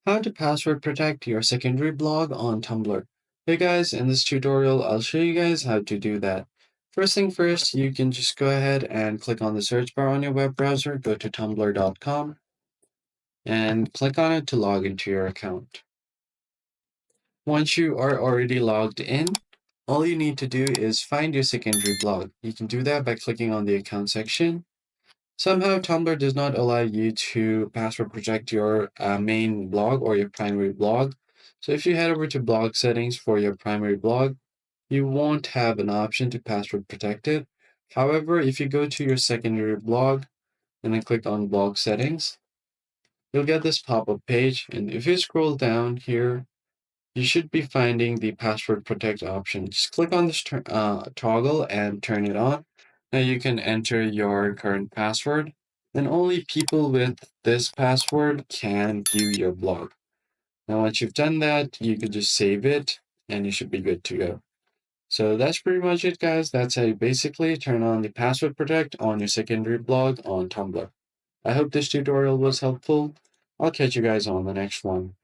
How to password protect your secondary blog on Tumblr. Hey guys, in this tutorial, I'll show you guys how to do that. First thing first, you can just go ahead and click on the search bar on your web browser, go to tumblr.com, and click on it to log into your account. Once you are already logged in, all you need to do is find your secondary blog. You can do that by clicking on the account section. Somehow, Tumblr does not allow you to password protect your main blog or your primary blog. So if you head over to blog settings for your primary blog, you won't have an option to password protect it. However, if you go to your secondary blog and then click on blog settings, you'll get this pop-up page. And if you scroll down here, you should be finding the password protect option. Just click on this toggle and turn it on. Now you can enter your current password, and only people with this password can view your blog. Now, once you've done that, you can just save it and you should be good to go. So that's pretty much it, guys. That's how you basically turn on the password protect on your secondary blog on Tumblr. I hope this tutorial was helpful. I'll catch you guys on the next one.